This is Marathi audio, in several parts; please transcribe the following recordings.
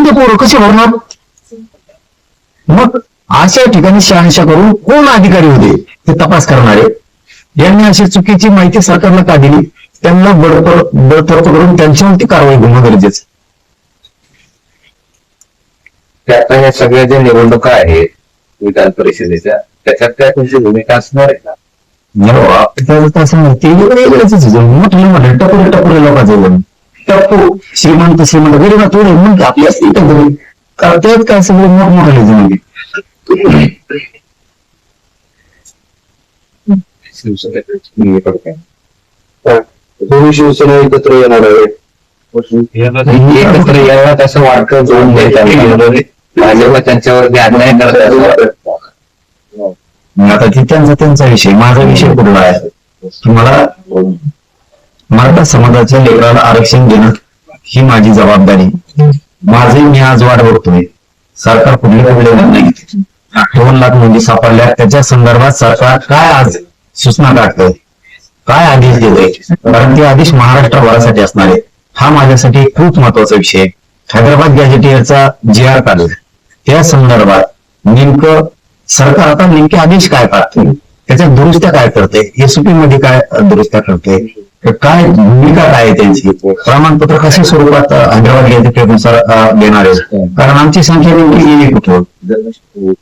ते पोरं कसे भरणार? मग अशा ठिकाणी शहानिशा करून कोण अधिकारी होते ते तपास करणारे? यांनी अशी चुकीची माहिती सरकारला का दिली? त्यांना बडतर्फ करून त्यांच्यावरती कारवाई होणं गरजेचं. आता ह्या सगळ्या ज्या निवडणुका आहेत विधान परिषदेच्या, त्याच्यात काय तुमची भूमिका असणार आहे का? असं माहिती मोठे मोठे टपोरे टपोरे लोकांचं टप्पू श्रीमंत गरीब थोडे म्हणते आपली असते त्यात काय सगळे मोठमोठे जण तुम्ही शिवसेना एकत्र येणार आहे, एकत्र येणार असं वाटतं जोडून द्यायचं भाजपला त्यांच्यावरती अन्याय करतात. आता ती त्यांचा विषय, माझा विषय कुठला आहे की मला मराठा समाजाच्या लेकराला आरक्षण देणं ही माझी जबाबदारी. माझे मी आज वाट बघतोय, सरकार कुठले नाही. 2 लाख नोंदी सापडल्या, त्याच्या संदर्भात सरकार काय आज सूचना काढतंय, काय आदेश देतोय? कारण ते आदेश महाराष्ट्रभरासाठी असणार आहे. हा माझ्यासाठी खूप महत्वाचा विषय आहे. हैदराबाद गॅझेटियरचा GR काढला, त्या संदर्भात नेमकं सरकार आता नेमके आदेश काय काढतोय, त्याच्या दुरुस्त्या काय करते, एसओपी मध्ये काय दुरुस्त्या करते, काय भूमिका काय आहे त्यांची, प्रमाणपत्र कशा स्वरूपात हैदराबाद गॅझेटियरनुसार देणार आहे? कारण आमची संख्या नेमकी गेली कुठं?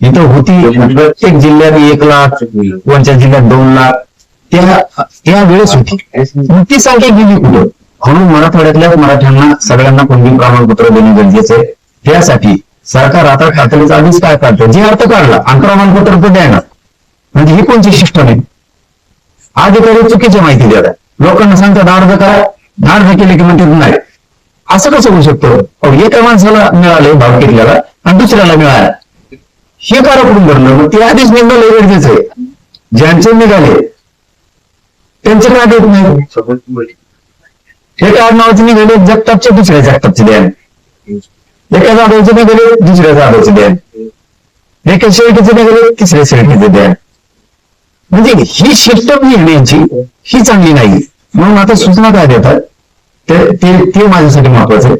इथं होती प्रत्येक जिल्ह्यात 1 लाख, कोणत्या जिल्ह्यात 2 लाख, त्या वेळेस होती. ती संख्या गेली कुठं? म्हणून मराठवाड्यातल्या मराठ्यांना सगळ्यांना कुणबी प्रमाणपत्र देणे गरजेचे आहे. त्यासाठी सरकार आता तातडीचा आदेश काय काढतो? जे अर्थ काढला आणि प्रमाणपत्र तर द्यायला, म्हणजे ही कोणती सिस्टम आहे? अधिकारी चुकीची माहिती देतात, लोकांना सांगतात अर्ज करा, अर्ज केले की म्हणते नाही. असं कसं होऊ शकतं? एका माणसाला मिळाले भाव घेतल्याला आणि दुसऱ्याला मिळाला, हे करा कुठून भरलं? मग ते आदेश निघाले गरजेचं आहे. ज्यांचे निघाले त्यांचे काय देत नाही? एका नावाचे निघाले जगतापचे, दुसऱ्या जगतापचे द्या. एका जाधवचे निघाले दुसऱ्या जाधवचे द्या. एका शेळकेचे निघाले तिसऱ्या शेळकेचे द्या. म्हणजे ही सिस्टम येण्याची ही चांगली नाही. म्हणून आता सूचना काय देतात ते माझ्यासाठी महत्वाचं आहे.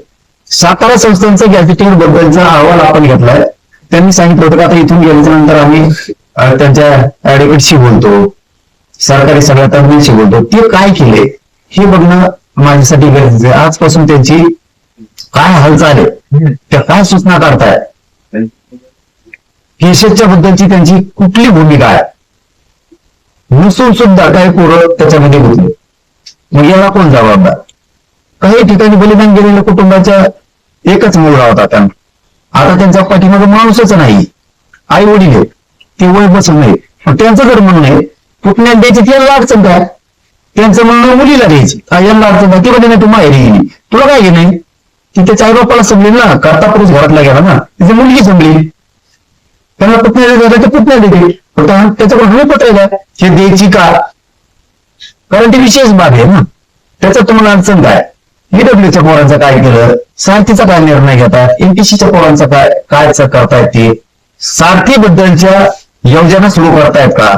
सातारा संस्थांचा गॅझेटिंग बद्दलचा अहवाल आपण घेतलाय. त्यांनी सांगितलं होतं की आता इथून गेल्याच्या नंतर आम्ही त्यांच्या ऍडव्होकेटशी बोलतो, सरकारी सगळ्या तज्ञांशी बोलतो. ते काय केले हे बघणं माझ्यासाठी गरजेचं आहे. आजपासून त्यांची काय हालचाल आहे, त्या काय सूचना काढताय, केसेसच्या बद्दलची त्यांची कुठली भूमिका आहे, नसून सुद्धा काही पोरं त्याच्यामध्ये होते. मग याला कोण जबाबदार? काही ठिकाणी बलिदान गेलेल्या कुटुंबाच्या एकच मुलगा होता त्यांना, आता त्यांचा पाठीमागे माणूसच नाही, आई वडील आहे, ते वय बसत नाही. त्यांचं जर म्हणणं आहे पुतण्याला द्यायची त्याला अडचण काय? त्यांचं म्हणणं मुलीला द्यायची, यांना अडचण काय? ती म्हणजे नाही तू माहेरी गेली, तुला काय घे नाही? ती त्याच्या आई बापाला समजली ना, करता पुरुष घरातला गेला ना, तिची मुलगी समजली, त्यांना पुतण्या द्यायला ते पुतण्या देते. त्याच्याकडून पत्र द्या हे द्यायची का? कारण ती विशेष बाब आहे ना. त्याच्यात तुम्हाला अडचण काय? ईडब्ल्यूच्या पोरांचं काय केलं, सारथीचा काय निर्णय घेतात, एमपीसीच्या पोरांचा काय करतायत, ते सारथी बद्दलच्या योजना सुरू करतायत का?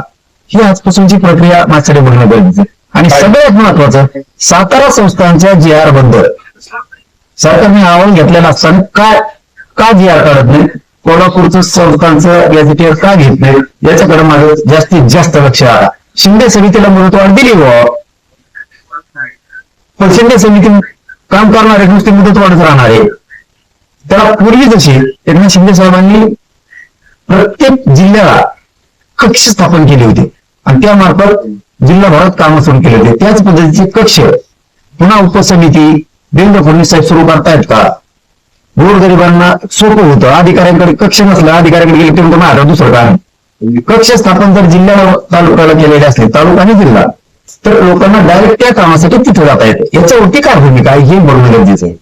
ही आजपासूनची प्रक्रिया माझ्याकडे बघणं गरजेचं आहे. आणि सगळ्यात महत्वाचं, सातारा संस्थांच्या GR बद्दल सरकारने अहवाल घेतलेला असताना का GR काढत नाही? कोल्हापूरचं संस्थांचं गॅझेटियर का घेत नाही? याच्याकडे माझं जास्तीत जास्त लक्ष आहे. शिंदे समितीला मुदतवाढ दिली पण शिंदे समिती काम करणारे नुसते मुदतवाढच राहणार आहे. त्याला पूर्वी जशी एकनाथ शिंदे साहेबांनी प्रत्येक जिल्ह्याला कक्ष स्थापन केले होते आणि त्यामार्फत जिल्हाभरात कामं सुरू केले होते. त्याच पद्धतीचे कक्ष पुन्हा उपसमिती देवेंद्र फडणवीस साहेब सुरू करतायत का? गोरगरिबांना सोपं होतं. अधिकाऱ्यांकडे कक्ष नसला, अधिकाऱ्यांकडे गेले तेव्हा माझा दुसरं काम. कक्ष स्थापन जर जिल्ह्याला तालुक्याला केलेले असले, तालुका आणि जिल्हा, तर लोकांना डायरेक्ट त्या कामासाठी तिथे जाता येते. याच्यावरती काय भूमिका आहे हे बघणं गरजेचं आहे.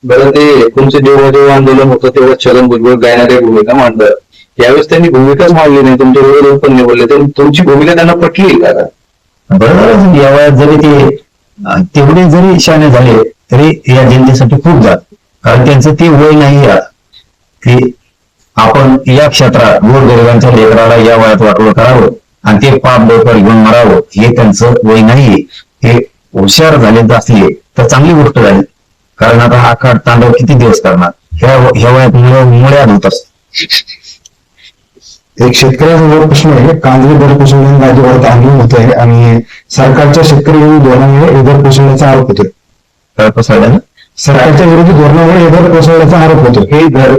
बरं, ते तुमचे देव आंदोलन होतं तेव्हा छगन भुजबळ गायनारे भूमिका मांडतात, यावेळेस त्यांनी भूमिकाच मांडली नाही, तुमच्या विरोधात पण नाही बोलले, तर तुमची भूमिका त्यांना पटली का? बरोबर, या वयात जरी ते तेवढे जरी शाणे झाले तरी या जनतेसाठी खूप जात. कारण त्यांचं ते वय नाही की आपण या क्षेत्रात गोरगरिबांच्या लेकराला या वयात वाटोळं करावं आणि ते पाप डोक्यावर घेऊन मरावं, हे त्यांचं वय नाहीये. हे हुशार झाले असले तर चांगली गोष्ट झाली, कारण आता हा काळ तांडव किती दिवस करणार ह्या वयात मुळ्यात होत असत. एक शेतकऱ्याचा जो प्रश्न आहे, कांदे दर कोसळल्याने राज्यभरात आंदोलन होत आहे आणि सरकारच्या शेतकरी विरोधी धोरणामुळे हे दर कोसळल्याचा आरोप होतोय. काय कोसळल्यानं? सरकारच्या विरोधी धोरणामुळे हे दर कोसळल्याचा आरोप होतो. हे घर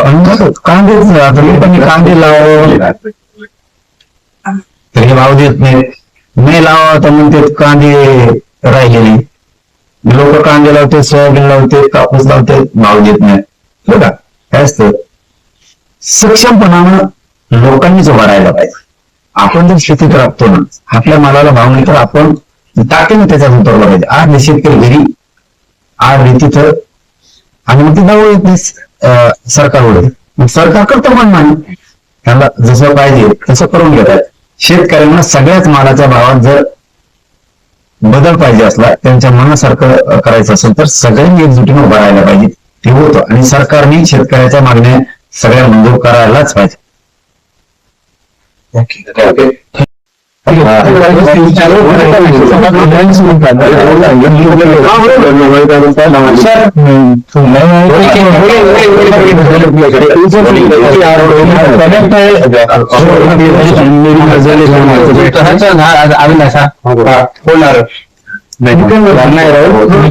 आणि मग कांदेच आता लोकांनी कांदे लावा तर हे भाव देत नाही लावा तर म्हणते कांदे राहिलेले. लोक कांदे लावते, सोयाबीन लावते, कापूस लावते, भाव देत नाही. बघा काय असतं, सक्षमपणानं लोकांनीच उभा राहायला पाहिजे. आपण जर शेतीत राबतो ना, आपल्या मालाला भाव नाही तर आपण ताकदीने त्याच्यात उतरला पाहिजे. आज शेतकरी घरी आज तिथं आणि मग ते जाऊ येत नाही सरकारकडे. मग सरकार करतो पण नाही, त्यांना जसं पाहिजे तसं करून घेतात. शेतकऱ्यांना सगळ्याच मालाच्या भावात जर बदल पाहिजे असला, त्यांच्या मनासारखं करायचं असेल तर सगळ्यांनी एकजुटीने उभं राहायला पाहिजे. ते होतं आणि सरकारने शेतकऱ्याच्या मागण्या सगळ्या मंजूर करायलाच पाहिजे.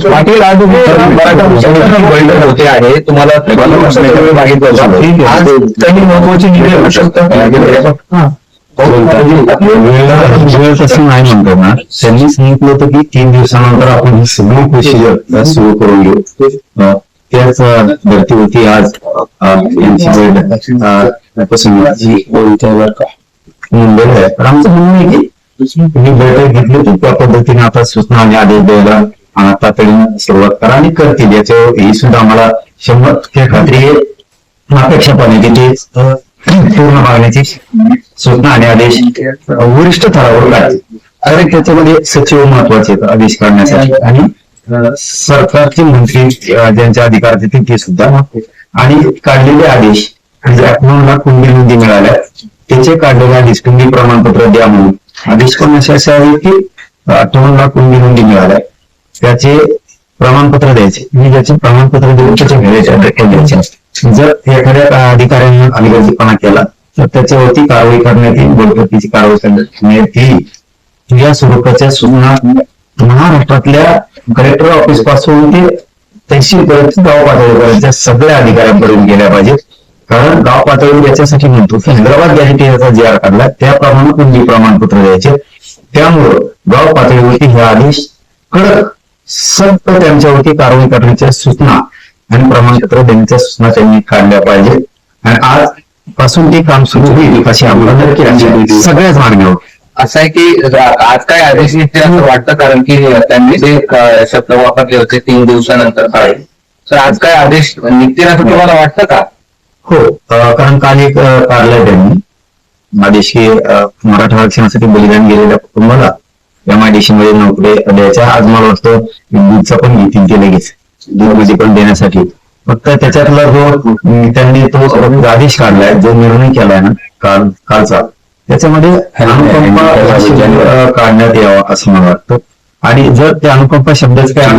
पाटील आज होते आहे, तुम्हाला मागितलं आज काही महत्वाचे निर्णय होऊ शकतात. वेळ तसं नाही म्हणतो ना, त्यांनी सांगितलं होतं की 3 दिवसानंतर आपण ही सगळी प्रोसिजर सुरू करून घेऊ. त्याच धर्तीवरती आज यांची बैठक मुंबईला आहे. तर आमचं म्हणणं आहे की ही बैठक घेतली होती त्या पद्धतीने आता सूचना आणि आदेश द्यायला तातडीने सुरुवात करा आणि करतील. याच्यावर ही सुद्धा आम्हाला 100% खात्री आहे. अपेक्षा पण आहे की ते पूर्ण मागण्याची सूचना आणि आदेश वरिष्ठ स्तरावर काढतील. कारण त्याच्यामध्ये सचिव महत्वाचे आहेत आदेश काढण्यासाठी आणि सरकारचे मंत्री ज्यांचे अधिकार देतील ते सुद्धा. आणि काढलेले आदेश म्हणजे 58 कुंडी नोंदी मिळाल्या, त्याचे काढलेले आदेश कुंडी प्रमाणपत्र द्या म्हणून आदेश पण असे आहे की 58 कुंडी नोंदी मिळाल्या, त्याचे प्रमाणपत्र द्यायचे आणि ज्याचे प्रमाणपत्र देऊन त्याचे द्यायचे असते. जर एखाद्या अधिकाऱ्याने हलगर्जीपणा केला तर त्याच्यावरती कारवाई करण्यात येईल, बोलपतीची कारवाई करण्यात येईल. या स्वरूपाच्या सूचना महाराष्ट्रातल्या कलेक्टर ऑफिस पासून ते तहसील पर्यंत गाव पातळीपर्यंत सगळ्या अधिकाऱ्यांपर्यंत गेल्या पाहिजेत. कारण गाव पातळीवर याच्यासाठी म्हणतो की हैदराबाद गॅझेटियरचा जे आर काढला त्याप्रमाणे कुंडी प्रमाणपत्र द्यायचे. त्यामुळं गाव पातळीवरती हे आदेश कडक सक्त त्यांच्यावरती कारवाई करण्याच्या सूचना आणि प्रमाणपत्र देण्याच्या सूचना त्यांनी काढल्या पाहिजे. आणि आज पासून ते काम सुरू होईल अशी आम्हाला सगळ्याच मागण्या. असं आहे की आज काय आदेश निघते असं वाटतं, कारण की त्यांनी जे शब्द वापरले होते 3 दिवसानंतर काय, तर आज काय आदेश निघतील असं तुम्हाला वाटतं का? हो, कारण काल एक काढलाय त्यांनी आदेश की मराठा आरक्षणासाठी बलिदान गेलेल्या कुटुंबाला MIDC मध्ये नोकरी द्यायच्या. आज मला वाटतं दूधचा पण घेतील ते लगेच, दूधमध्ये पण देण्यासाठी. फक्त त्याच्यातला जो त्यांनी तो आदेश काढलाय, जो निर्णय केलाय ना कालचा, त्याच्यामध्ये अनुकंपा काढण्यात यावा असं मला वाटतं. आणि जर त्या अनुकंपा शब्दाच काही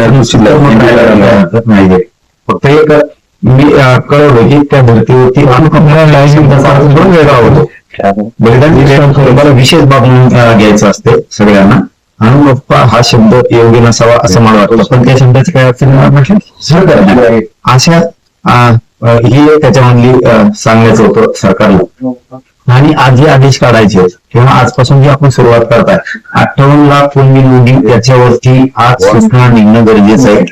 नाही, फक्त एक मी कळवलं की त्या धर्तीवरती अनुकंपा शब्दाचा अर्थ दोन वेगळा होतो. बलिदान विशेष बाब म्हणून घ्यायचं असते सगळ्यांना. अनुकंपा हा शब्द योग्य नसावा असं मला वाटतं, पण त्या शब्दाची काय अर्थ म्हटलं अशा ही त्याच्यामधली सांगायचं होतं सरकारला. आणि आज जे आदेश काढायचे किंवा आजपासून जी आपण सुरुवात करताय 58 कुंडी नोंदी, त्याच्यावरती आज सूचना निघणं गरजेचं आहे.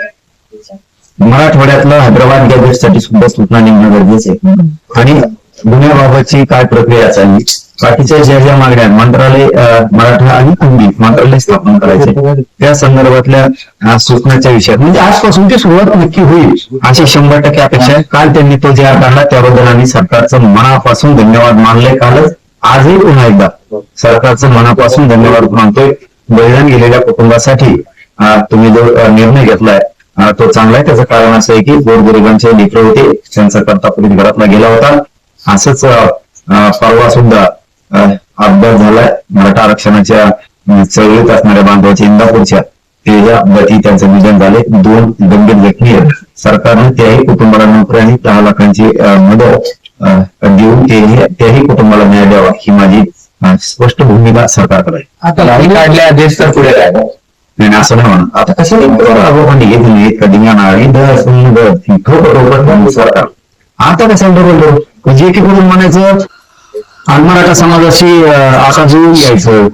मराठवाड्यातलं हैदराबाद गॅझेटसाठी सुद्धा सूचना निघणं गरजेचं आहे. आणि गुन्ह्याबाबतची काय प्रक्रिया चालली, बाकीच्या ज्या ज्या मागण्या मंत्रालय मराठा आणि कुंडी मंत्रालय स्थापन करायचे त्या संदर्भातल्या सूचनाच्या विषयात म्हणजे आजपासून ती सुरुवात नक्की होईल अशी 100% अपेक्षा आहे. काल त्यांनी तो जे काढला त्याबद्दल आम्ही सरकारचं मनापासून धन्यवाद मानले. कालच आजही पुन्हा एकदा सरकारचं मनापासून धन्यवाद मानतोय. बलिदान गेलेल्या कुटुंबासाठी तुम्ही जो निर्णय घेतलाय तो चांगला आहे. त्याचं कारण असं आहे की गोरगरिबांचे लेकरं होते, त्यांचा करता पुढे घरातला गेला होता. असंच परवा सुद्धा अपघात झालाय मराठा आरक्षणाच्या चळवळीत असणाऱ्या बांधवाच्या इंदापूरच्या, त्याच्या अपघाती त्यांचं निधन झाले. 2 गंभीर जखमी आहेत. सरकारने त्याही कुटुंबाला नोकरी आणि 10 लाखांची मदत देऊन त्याही कुटुंबाला न्याय द्यावा ही माझी स्पष्ट भूमिका सरकारकडे आहे. आता लावणी काढल्या आदेश तर पुढे काय नाही असं नाही म्हणून आता कसं घेत नाही कधी सरकार आता कशाला बोललो म्हणजे एकीकडून म्हणायचं आणि मराठा समाजाशी आता जुळून घ्यायचं,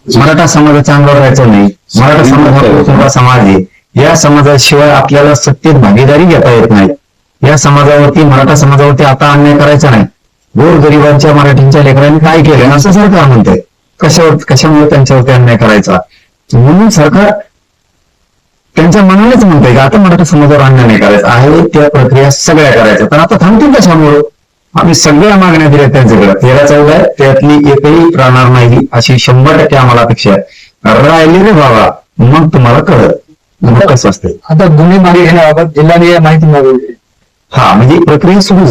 मराठा समाजाच्या अंगावर राहायचं नाही, मराठा समाज हा मोठा समाज आहे, या समाजाशिवाय आपल्याला सत्तेत भागीदारी घेता येत नाही, या समाजावरती मराठा समाजावरती आता अन्याय करायचा नाही, गोर गरिबांच्या मराठींच्या लेकरांनी काय केलं असं सरकार म्हणतंय, कशामुळे त्यांच्यावरती अन्याय करायचा, म्हणून सरकार त्यांच्या मनानेच म्हणतंय की आता मराठा समाजावर अन्याय नाही करायचा आहे, त्या प्रक्रिया सगळ्या करायच्या. तर आता थांबतील कशामुळं? आम्ही सगळ्या मागण्या दिल्या त्यांच्याकडे 13-14 त्यातली एकही राहणार नाही अशी 100% आम्हाला अपेक्षा आहे. राहिली रे बाबा मग तुम्हाला कळत मग कसं असते. आता गुन्हे मागे घेण्याबाबत जिल्हाने माहिती मागवली. हा म्हणजे प्रक्रिया सुरू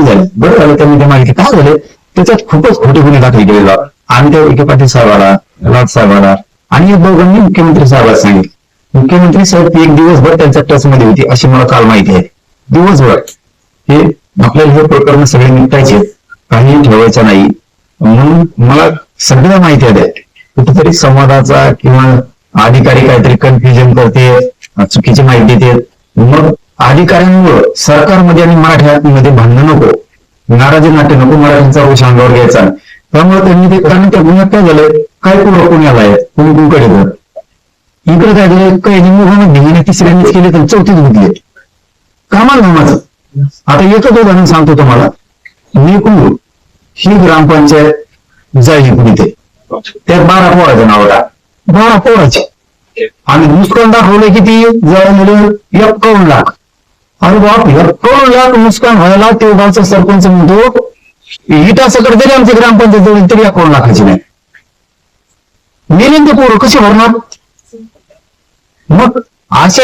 झाली, बरं झालं त्यांनी ते माहिती काय झाले त्याच्यात खूपच खोटे गुन्हे दाखल केले जातात. आणि त्या विखे पाटील साहेबाला, राज साहेबाला आणि या दोघांनी मुख्यमंत्री साहेबाला सांगितलं. मुख्यमंत्री साहेब एक दिवसभर त्यांच्या टच मध्ये होती अशी मला काल माहिती आहे. दिवसभर हे आपल्याला हे प्रकरण सगळे निपटायचे, काही ठेवायचं नाही, म्हणून मला सगळ्या माहिती आहे. कुठेतरी संवादाचा किंवा अधिकारी काहीतरी कन्फ्युजन करते, चुकीची माहिती देते, मग अधिकाऱ्यांमुळं सरकारमध्ये आणि मराठ्यामध्ये भांडण नको, नाराजी नाट्य नको, मराठ्यांचा रोष अंगावर घ्यायचा. त्यामुळे त्यांनी ते कारण त्या गुन्ह्यात काय झालंय, काय पुढं पुण्याला आहे, कुणी कुणकडे घर इकडे काय झालं, काही निवडणूक तिसऱ्यांनीच केले तर चौथीच घेतले कामाला नामाचं. आता एकच उदाहरण सांगतो तुम्हाला, निकूर ही ग्रामपंचायत जाईल तिथे, त्यात 12 पोराचं नाव होता, 12 पोराचे, आणि नुकसान दाखवलं किती जवळ 51 लाख. अरे बाप 51 लाख नुकसान व्हायला ते गावचा सरपंच म्हणतो इटा सकट तरी आमच्या ग्रामपंचायत जवळ तरी 51 लाखाची नाही. मेले ते पोरं कसे भरणार? मग अशा